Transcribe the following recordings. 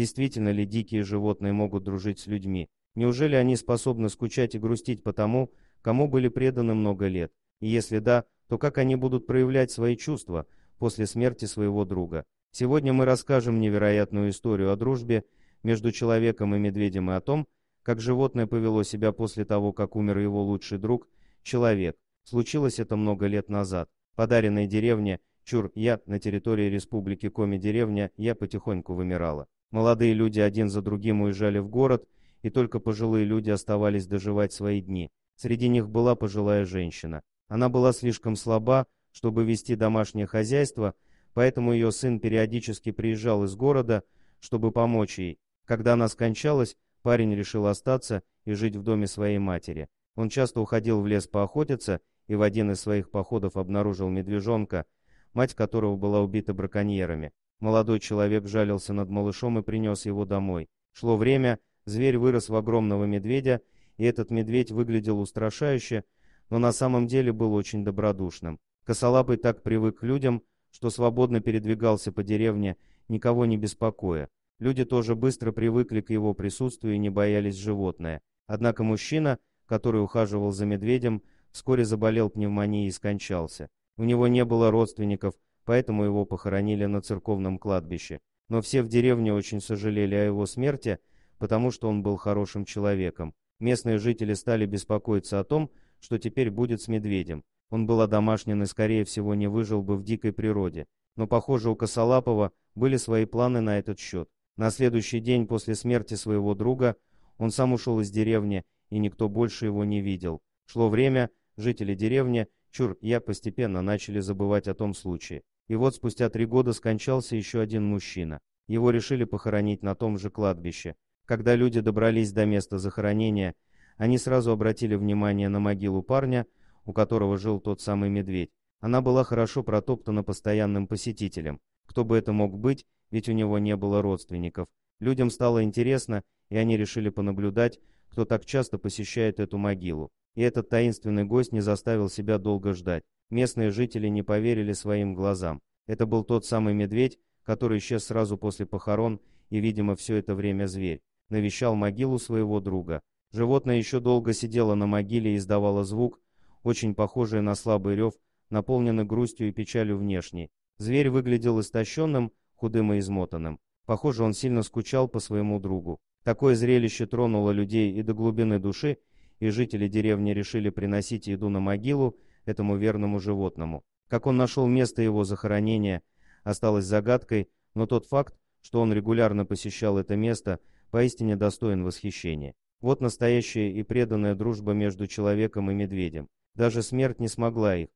Действительно ли дикие животные могут дружить с людьми? Неужели они способны скучать и грустить по тому, кому были преданы много лет? И если да, то как они будут проявлять свои чувства после смерти своего друга? Сегодня мы расскажем невероятную историю о дружбе между человеком и медведем и о том, как животное повело себя после того, как умер его лучший друг, человек. Случилось это много лет назад. Подаренная деревне Чур-Я на территории республики Коми-деревня Я потихоньку вымирала. Молодые люди один за другим уезжали в город, и только пожилые люди оставались доживать свои дни. Среди них была пожилая женщина. Она была слишком слаба, чтобы вести домашнее хозяйство, поэтому ее сын периодически приезжал из города, чтобы помочь ей. Когда она скончалась, парень решил остаться и жить в доме своей матери. Он часто уходил в лес поохотиться и в один из своих походов обнаружил медвежонка, мать которого была убита браконьерами. Молодой человек жалился над малышом и принес его домой. Шло время, зверь вырос в огромного медведя, и этот медведь выглядел устрашающе, но на самом деле был очень добродушным. Косолапый так привык к людям, что свободно передвигался по деревне, никого не беспокоя. Люди тоже быстро привыкли к его присутствию и не боялись животное. Однако мужчина, который ухаживал за медведем, вскоре заболел пневмонией и скончался. У него не было родственников, поэтому его похоронили на церковном кладбище. Но все в деревне очень сожалели о его смерти, потому что он был хорошим человеком. Местные жители стали беспокоиться о том, что теперь будет с медведем. Он был одомашнен и, скорее всего, не выжил бы в дикой природе. Но, похоже, у Косолапова были свои планы на этот счет. На следующий день после смерти своего друга он сам ушел из деревни, и никто больше его не видел. Шло время, жители деревни Чур-Я постепенно начали забывать о том случае. И вот спустя 3 года скончался еще один мужчина. Его решили похоронить на том же кладбище. Когда люди добрались до места захоронения, они сразу обратили внимание на могилу парня, у которого жил тот самый медведь. Она была хорошо протоптана постоянным посетителем. Кто бы это мог быть, ведь у него не было родственников. Людям стало интересно, и они решили понаблюдать, кто так часто посещает эту могилу. И этот таинственный гость не заставил себя долго ждать. Местные жители не поверили своим глазам. Это был тот самый медведь, который исчез сразу после похорон, и, видимо, все это время зверь навещал могилу своего друга. Животное еще долго сидело на могиле и издавало звук, очень похожий на слабый рев, наполненный грустью и печалью внешней. Зверь выглядел истощенным, худым и измотанным. Похоже, он сильно скучал по своему другу. Такое зрелище тронуло людей и до глубины души, и жители деревни решили приносить еду на могилу этому верному животному. Как он нашел место его захоронения, осталось загадкой, но тот факт, что он регулярно посещал это место, поистине достоин восхищения. Вот настоящая и преданная дружба между человеком и медведем. Даже смерть не смогла их.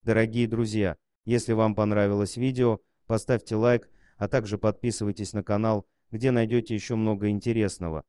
Дорогие друзья, если вам понравилось видео, поставьте лайк, а также подписывайтесь на канал, где найдете еще много интересного.